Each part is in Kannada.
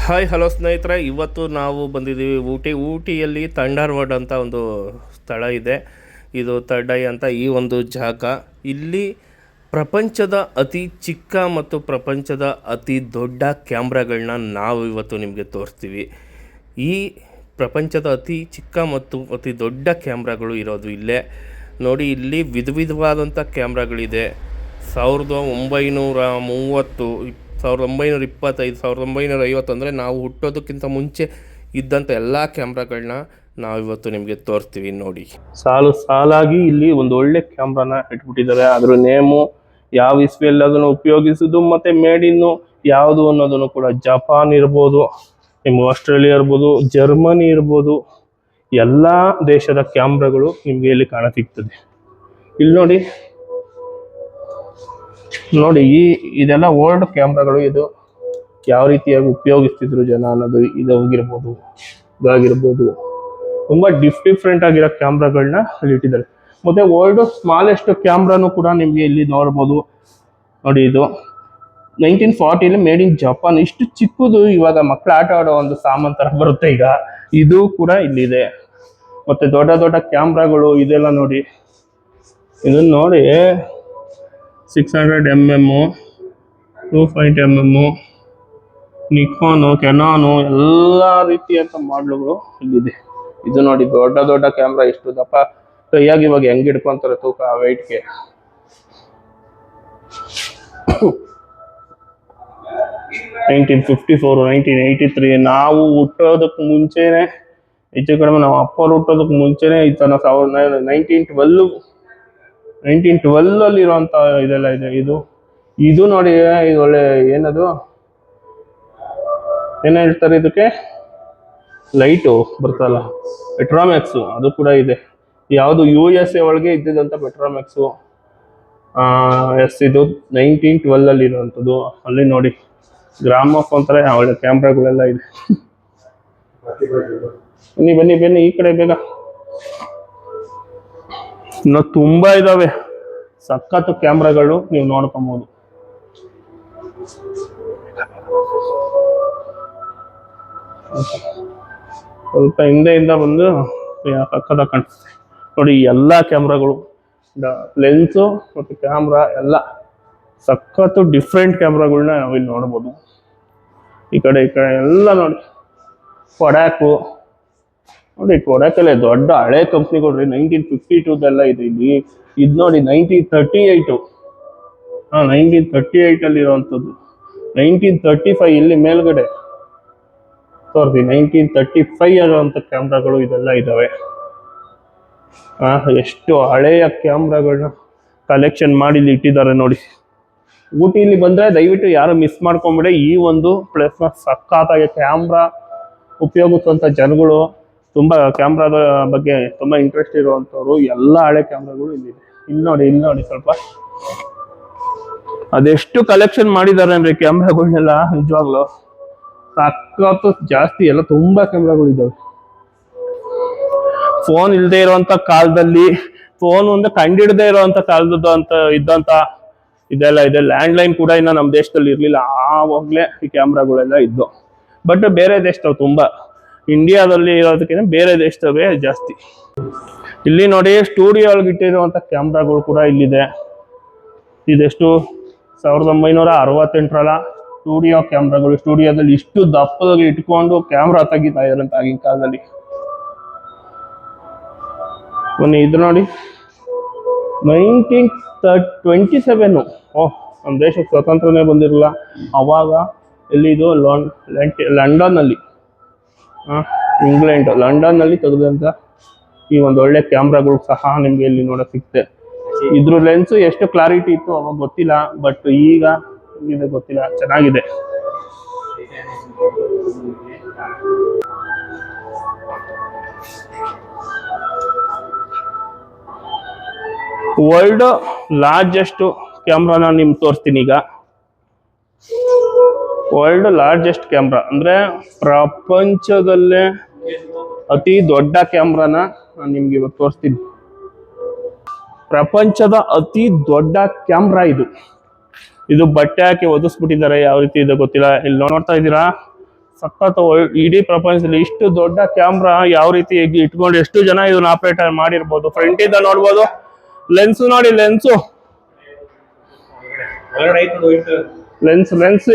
ಹಾಯ್ ಹಲೋ ಸ್ನೇಹಿತರೆ, ಇವತ್ತು ನಾವು ಬಂದಿದ್ದೀವಿ ಊಟಿಯಲ್ಲಿ ಥಂಡರ್ಬರ್ಡ್ ಅಂತ ಒಂದು ಸ್ಥಳ ಇದೆ. ಇದು ತಡೈ ಅಂತ ಈ ಒಂದು ಜಾಗ. ಇಲ್ಲಿ ಪ್ರಪಂಚದ ಅತಿ ಚಿಕ್ಕ ಮತ್ತು ಪ್ರಪಂಚದ ಅತಿ ದೊಡ್ಡ ಕ್ಯಾಮ್ರಾಗಳನ್ನ ನಾವು ಇವತ್ತು ನಿಮಗೆ ತೋರಿಸ್ತೀವಿ. ಈ ಪ್ರಪಂಚದ ಅತಿ ಚಿಕ್ಕ ಮತ್ತು ಅತಿ ದೊಡ್ಡ ಕ್ಯಾಮ್ರಾಗಳು ಇರೋದು ಇಲ್ಲೇ ನೋಡಿ. ಇಲ್ಲಿ ವಿಧವಾದಂಥ ಕ್ಯಾಮ್ರಾಗಳಿದೆ. 1930, 1925, 1950 ಅಂದರೆ ನಾವು ಹುಟ್ಟೋದಕ್ಕಿಂತ ಮುಂಚೆ ಇದ್ದಂಥ ಎಲ್ಲ ಕ್ಯಾಮ್ರಾಗಳನ್ನ ನಾವಿವತ್ತು ನಿಮಗೆ ತೋರಿಸ್ತೀವಿ ನೋಡಿ. ಸಾಲಾಗಿ ಇಲ್ಲಿ ಒಂದು ಒಳ್ಳೆ ಕ್ಯಾಮ್ರಾನ ಇಟ್ಬಿಟ್ಟಿದ್ದಾರೆ. ಅದ್ರ ನೇಮು ಯಾವ ಇಸ್ವಿಯಲ್ಲಿ ಅದನ್ನು ಉಪಯೋಗಿಸೋದು ಮತ್ತು ಮೇಡಿನ್ನು ಯಾವುದು ಅನ್ನೋದನ್ನು ಕೂಡ. ಜಪಾನ್ ಇರ್ಬೋದು, ನಿಮ್ಮ ಆಸ್ಟ್ರೇಲಿಯಾ ಇರ್ಬೋದು, ಜರ್ಮನಿ ಇರ್ಬೋದು, ಎಲ್ಲ ದೇಶದ ಕ್ಯಾಮ್ರಾಗಳು ನಿಮಗೆ ಇಲ್ಲಿ ಕಾಣಸಿಗ್ತದೆ. ಇಲ್ಲಿ ನೋಡಿ ಇದೆಲ್ಲ ಓಲ್ಡ್ ಕ್ಯಾಮ್ರಾಗಳು. ಇದು ಯಾವ ರೀತಿಯಾಗಿ ಉಪಯೋಗಿಸ್ತಿದ್ರು ಜನ ಅನ್ನೋದು ಇದಾಗಿರ್ಬೋದು, ಇದಾಗಿರ್ಬೋದು. ತುಂಬಾ ಡಿಫ್ರೆಂಟ್ ಆಗಿರೋ ಕ್ಯಾಮ್ರಾಗಳನ್ನ ಅಲ್ಲಿ ಇಟ್ಟಿದ್ದಾರೆ. ಮತ್ತೆ ಓಲ್ಡ್ ಸ್ಮಾಲೆಸ್ಟ್ ಕ್ಯಾಮ್ರಾನು ಕೂಡ ನಿಮ್ಗೆ ಇಲ್ಲಿ ನೋಡ್ಬೋದು ನೋಡಿ. ಇದು 1940 ಮೇಡ್ ಇನ್ ಜಪಾನ್. ಇಷ್ಟು ಚಿಕ್ಕದು, ಇವಾಗ ಮಕ್ಕಳು ಆಟ ಆಡೋ ಒಂದು ಸಾಮಾನ್ ತರ ಬರುತ್ತೆ ಈಗ. ಇದು ಕೂಡ ಇಲ್ಲಿದೆ. ಮತ್ತೆ ದೊಡ್ಡ ದೊಡ್ಡ ಕ್ಯಾಮ್ರಾಗಳು ಇದೆಲ್ಲ ನೋಡಿ. ಇದನ್ನ ನೋಡಿ 600mm, 250mm, ನಿಕಾನು, ಕೆನಾನು ಎಲ್ಲ ರೀತಿಯಂತ ಮಾಡ್ಲುಗಳು ಇಲ್ಲಿದೆ. ಇದು ನೋಡಿ ದೊಡ್ಡ ದೊಡ್ಡ ಕ್ಯಾಮ್ರಾ. ಎಷ್ಟು ದಪ್ಪ ಕೈಯಾಗಿ ಇವಾಗ ಹೆಂಗ್ ಹಿಡ್ಕೊಂತಾರೆ ತೂಕ ವೆಯ್ಟ್ಗೆ. (1954, 1983) ನಾವು ಹುಟ್ಟೋದಕ್ಕೆ ಮುಂಚೆನೆ, ಹೆಚ್ಚು ಕಡಿಮೆ ನಾವು ಅಪ್ಪರು ಹುಟ್ಟೋದಕ್ಕೆ ಮುಂಚೆನೆ ಈ ತರ 1912 ಅಲ್ಲಿ ಇರುವಂತ ಇದೆಲ್ಲ ಇದೆ. ಇದು ನೋಡಿ, ಇದು ಒಳ್ಳೆ ಏನದು ಏನ್ ಹೇಳ್ತಾರೆ ಇದಕ್ಕೆ, ಲೈಟು ಬರ್ತಲ್ಲ, ಪೆಟ್ರೋಮ್ಯಾಕ್ಸ್, ಅದು ಕೂಡ ಇದೆ. ಯಾವುದು USA ಒಳಗೆ ಇದ್ದಿದ್ದಂತ ಪೆಟ್ರೋಮ್ಯಾಕ್ಸು. ಇದು 1912 ಅಲ್ಲಿ ಇರುವಂಥದ್ದು. ಅಲ್ಲಿ ನೋಡಿ ಗ್ರಾಮೋಫೋನ್ ತರ ಒಳ್ಳೆ ಕ್ಯಾಮ್ರಾಗಳೆಲ್ಲ ಇದೆ. ಬನ್ನಿ ಈ ಕಡೆ ಬೇಗ. ಇನ್ನು ತುಂಬಾ ಇದಾವೆ ಸಖತ್ ಕ್ಯಾಮ್ರಾಗಳು, ನೀವು ನೋಡ್ಕೊಬಹುದು. ಸ್ವಲ್ಪ ಹಿಂದೆಯಿಂದ ಬಂದು ಸಖತ್ ಕಾಣಿಸುತ್ತೆ ನೋಡಿ. ಎಲ್ಲಾ ಕ್ಯಾಮ್ರಾಗಳು, ಲೆನ್ಸು ಮತ್ತು ಕ್ಯಾಮ್ರಾ ಎಲ್ಲ ಸಖತ್ತು ಡಿಫ್ರೆಂಟ್ ಕ್ಯಾಮ್ರಾಗಳನ್ನ ನಾವಿಲ್ಲಿ ನೋಡ್ಬೋದು. ಈ ಕಡೆ ಎಲ್ಲ ನೋಡಿ. ಕೊಡಾಕು ನೋಡಿ, ಕೊಡಾಕಲ್ಲೇ ದೊಡ್ಡ ಹಳೆ ಕಂಪ್ನಿಗಳು 1952 ಇದೆ ಇಲ್ಲಿ. ಇದು ನೋಡಿ 1938. 1938 ಅಲ್ಲಿ ಇರುವಂಥದ್ದು. 1935 ಇಲ್ಲಿ ಮೇಲ್ಗಡೆ ತೋರಿಸಿ. 1935 ಇರುವಂಥ ಕ್ಯಾಮ್ರಾಗಳು ಇದೆಲ್ಲ ಇದಾವೆ. ಎಷ್ಟು ಹಳೆಯ ಕ್ಯಾಮ್ರಾಗಳನ್ನ ಕಲೆಕ್ಷನ್ ಮಾಡಿ ಇಲ್ಲಿ ಇಟ್ಟಿದ್ದಾರೆ ನೋಡಿ. ಊಟಿಲಿ ಬಂದ್ರೆ ದಯವಿಟ್ಟು ಯಾರು ಮಿಸ್ ಮಾಡ್ಕೊಂಬಿಡಿ. ಈ ಒಂದು ಪ್ಲೇಸ್ನ ಸಖತ್ತಾಗಿ ಕ್ಯಾಮ್ರಾ ಉಪಯೋಗಿಸುವಂತ ಜನಗಳು, ತುಂಬಾ ಕ್ಯಾಮ್ರಾದ ಬಗ್ಗೆ ತುಂಬಾ ಇಂಟ್ರೆಸ್ಟ್ ಇರುವಂತವ್ರು, ಎಲ್ಲ ಹಳೆ ಕ್ಯಾಮ್ರಾಗಳು ಇಲ್ಲಿದೆ. ಇಲ್ಲಿ ನೋಡಿ ಸ್ವಲ್ಪ ಅದೆಷ್ಟು ಕಲೆಕ್ಷನ್ ಮಾಡಿದ್ದಾರೆ ಅಂದ್ರೆ ಕ್ಯಾಮ್ರಾಗಳನ್ನೆಲ್ಲ. ನಿಜವಾಗ್ಲು ಸಖತ್ತು ಜಾಸ್ತಿ, ಎಲ್ಲ ತುಂಬಾ ಕ್ಯಾಮ್ರಾಗಳು ಇದಾವೆ. ಫೋನ್ ಇಲ್ಲದೆ ಇರುವಂತ ಕಾಲದಲ್ಲಿ, ಫೋನ್ ಒಂದು ಕಂಡಿಡದೆ ಇರುವಂತ ಕಾಲದ ಅಂತ ಇದ್ದಂತ ಇದೆಲ್ಲ ಇದೆ. ಲ್ಯಾಂಡ್ ಲೈನ್ ಕೂಡ ಇನ್ನ ನಮ್ಮ ದೇಶದಲ್ಲಿ ಇರ್ಲಿಲ್ಲ, ಆವಾಗ್ಲೇ ಈ ಕ್ಯಾಮ್ರಾಗಳೆಲ್ಲ ಇದ್ದು. ಬಟ್ ಬೇರೆ ದೇಶದವು ತುಂಬಾ, ಇಂಡಿಯಾದಲ್ಲಿ ಇರೋದಕ್ಕಿಂತ ಬೇರೆ ದೇಶದವೇ ಜಾಸ್ತಿ. ಇಲ್ಲಿ ನೋಡಿ ಸ್ಟುಡಿಯೋ ಒಳಗೆ ಇಟ್ಟಿರುವಂತ ಕ್ಯಾಮ್ರಾಗಳು ಕೂಡ ಇಲ್ಲಿದೆ. ಇದೆಷ್ಟು 1968 ಸ್ಟುಡಿಯೋ ಕ್ಯಾಮ್ರಾಗಳು. ಸ್ಟುಡಿಯೋದಲ್ಲಿ ಇಷ್ಟು ದಪ್ಪದಾಗಿ ಇಟ್ಕೊಂಡು ಕ್ಯಾಮ್ರಾ ತೆಗಿತಾ ಇದ್ರಂತ ಆಗಿನ ಕಾಲದಲ್ಲಿ. ಬನ್ನಿ ಇದು ನೋಡಿ 1927. ನಮ್ಮ ದೇಶಕ್ಕೆ ಸ್ವತಂತ್ರನೇ ಬಂದಿರಲಿಲ್ಲ ಅವಾಗ. ಎಲ್ಲಿದು ಲಂಡನ್ ಅಲ್ಲಿ, ಇಂಗ್ಲೆಂಡ್, ಲಂಡನ್ ನಲ್ಲಿ ತೆಗೆದಂತ ಈ ಒಂದು ಒಳ್ಳೆ ಕ್ಯಾಮ್ರಾಗಳು ಸಹ ನಿಮ್ಗೆ ಇಲ್ಲಿ ನೋಡಕ್ ಸಿಗುತ್ತೆ. ಇದ್ರ ಲೆನ್ಸ್ ಎಷ್ಟು ಕ್ಲಾರಿಟಿ ಇತ್ತು ಅವಾಗ ಗೊತ್ತಿಲ್ಲ, ಬಟ್ ಈಗ ಗೊತ್ತಿಲ್ಲ. ಚೆನ್ನಾಗಿದೆ. ವರ್ಲ್ಡ್ ಲಾರ್ಜೆಸ್ಟ್ ಕ್ಯಾಮ್ರಾನ ನಿಮ್ಗೆ ತೋರಿಸ್ತೀನಿ ಈಗ. ವರ್ಲ್ಡ್ ಲಾರ್ಜೆಸ್ಟ್ ಕ್ಯಾಮ್ರಾ ಅಂದ್ರೆ ಪ್ರಪಂಚದಲ್ಲೇ ಅತಿ ದೊಡ್ಡ ಕ್ಯಾಮ್ರಾನ ನಾನು ನಿಮ್ಗೆ ಇವತ್ತು ತೋರಿಸ್ತೀನಿ. ಪ್ರಪಂಚದ ಅತಿ ದೊಡ್ಡ ಕ್ಯಾಮ್ರಾ ಇದು. ಬಟ್ಟೆ ಹಾಕಿ ಒದಿಸ್ಬಿಟ್ಟಿದ್ದಾರೆ, ಯಾವ ರೀತಿ ಇದೆ ಗೊತ್ತಿಲ್ಲ. ಇಲ್ಲಿ ನೋಡ್ತಾ ಇದ್ದೀರಾ, ಸಖತ್ ಇಡೀ ಪ್ರಪಂಚದಲ್ಲಿ ಇಷ್ಟು ದೊಡ್ಡ ಕ್ಯಾಮ್ರಾ ಯಾವ ರೀತಿ ಇಟ್ಕೊಂಡು ಎಷ್ಟು ಜನ ಇದನ್ನ ಆಪರೇಟ್ ಮಾಡಿರ್ಬೋದು. ಫ್ರಂಟ್ ಇಂದ ನೋಡ್ಬೋದು, ಲೆನ್ಸ್ ನೋಡಿ, ಲೆನ್ಸ್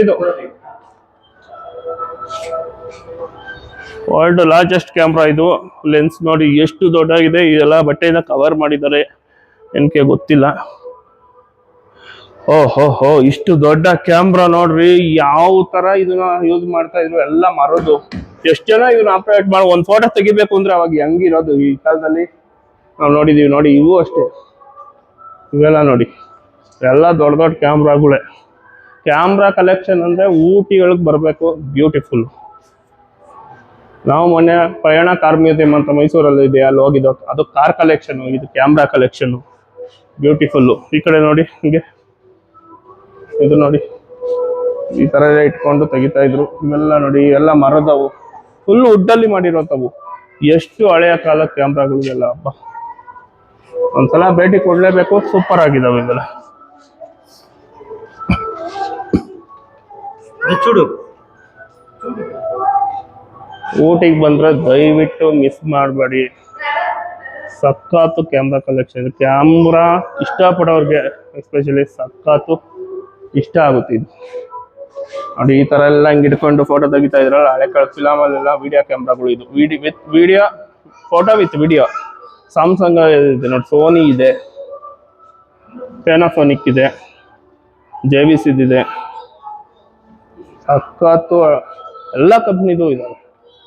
ಇದು ವರ್ಲ್ಡ್ ಲಾರ್ಜೆಸ್ಟ್ ಕ್ಯಾಮ್ರಾ ಇದು. ಲೆನ್ಸ್ ನೋಡಿ ಎಷ್ಟು ದೊಡ್ಡಾಗಿದೆ. ಇದೆಲ್ಲ ಬಟ್ಟೆಯಿಂದ ಕವರ್ ಮಾಡಿದ್ದಾರೆ, ಏನಕ್ಕೆ ಗೊತ್ತಿಲ್ಲ. ಓಹೋ, ಇಷ್ಟು ದೊಡ್ಡ ಕ್ಯಾಮ್ರಾ ನೋಡ್ರಿ. ಯಾವ ತರ ಇದನ್ನ ಯೂಸ್ ಮಾಡ್ತಾ ಇದ್ರು, ಎಲ್ಲ ಮರದು. ಎಷ್ಟು ಜನ ಇದನ್ನ ಆಪರೇಟ್ ಮಾಡಿ ಒಂದ್ ಫೋಟೋ ತೆಗಿಬೇಕು ಅಂದ್ರೆ ಅವಾಗ ಹೆಂಗಿರೋದು ಈ ಕಾಲದಲ್ಲಿ ನಾವು ನೋಡಿದೀವಿ. ನೋಡಿ ಇವು ಅಷ್ಟೇ, ಇವೆಲ್ಲ ನೋಡಿ ಎಲ್ಲ ದೊಡ್ಡ ದೊಡ್ಡ ಕ್ಯಾಮ್ರಾಗಳೇ. ಕ್ಯಾಮ್ರಾ ಕಲೆಕ್ಷನ್ ಅಂದ್ರೆ ಊಟಿಗಳಿಗೆ ಬರಬೇಕು, ಬ್ಯೂಟಿಫುಲ್. ನಾವು ಮೊನ್ನೆ ಪ್ರಯಾಣ ಕಾರ್ ಮ್ಯೂಸಿಯಂ ಅಂತ ಮೈಸೂರಲ್ಲಿ ಇದೆ, ಅಲ್ಲಿ ಹೋಗಿದ್ದು. ಅದು ಕಾರ್ ಕಲೆಕ್ಷನ್, ಇದು ಕ್ಯಾಮ್ರಾ ಕಲೆಕ್ಷನ್, ಬ್ಯೂಟಿಫುಲ್. ಈ ಕಡೆ ನೋಡಿ, ಹಿಂಗೆ ಇದು ನೋಡಿ ಈ ತರ ಇಟ್ಕೊಂಡು ತೆಗಿತಾ ಇದ್ರು. ಇವೆಲ್ಲ ನೋಡಿ, ಎಲ್ಲ ಮರದವು, ಫುಲ್ ವುಡ್ಡಲ್ಲಿ ಮಾಡಿರೋಂಥವು. ಎಷ್ಟು ಹಳೆಯ ಕಾಲ ಕ್ಯಾಮ್ರಾಗಳು ಎಲ್ಲ. ಹಬ್ಬ, ಒಂದ್ಸಲ ಭೇಟಿ ಕೊಡ್ಲೇಬೇಕು, ಸೂಪರ್ ಆಗಿದಾವೆ ಇವೆಲ್ಲ. ಊಟಿಗೆ ಬಂದ್ರೆ ದಯವಿಟ್ಟು ಮಿಸ್ ಮಾಡಬೇಡಿ. ಸಖತ್ತು ಕ್ಯಾಮ್ರಾ ಕಲೆಕ್ಷನ್. ಕ್ಯಾಮ್ರಾ ಇಷ್ಟಪಡೋರ್ಗೆ ಎಸ್ಪೆಷಲಿ ಸಖತ್ತು ಇಷ್ಟ ಆಗುತ್ತೆ ಇದು ನೋಡಿ. ಈ ತರ ಎಲ್ಲ ಹಿಂಗೆ ಇಟ್ಕೊಂಡು ಫೋಟೋ ತೆಗಿತಾ ಇದ್ರಲ್ಲ, ಹಳೆ ಕಾಲ ಫಿಲಮ್ ಅಲ್ಲೆಲ್ಲ ವಿಡಿಯೋ ಕ್ಯಾಮ್ರಾಗಳು ಇದು. Video photo with video. Samsung ಇದೆ ನೋಡಿ, ಸೋನಿ ಇದೆ, ಪ್ಯಾನಾಸೋನಿಕ್ ಇದೆ, JVC ಇದೆ, ಸಖತ್ತು ಎಲ್ಲ ಕಂಪ್ನಿದು ಇದಾವೆ.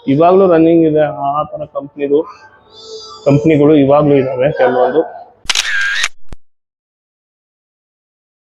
ಇವಾಗಲೂ ರನ್ನಿಂಗ್ ಇದೆ ಆ ಥರ ಕಂಪ್ನಿಗಳು ಇವಾಗಲೂ ಇದಾವೆ ಕೆಲವೊಂದು.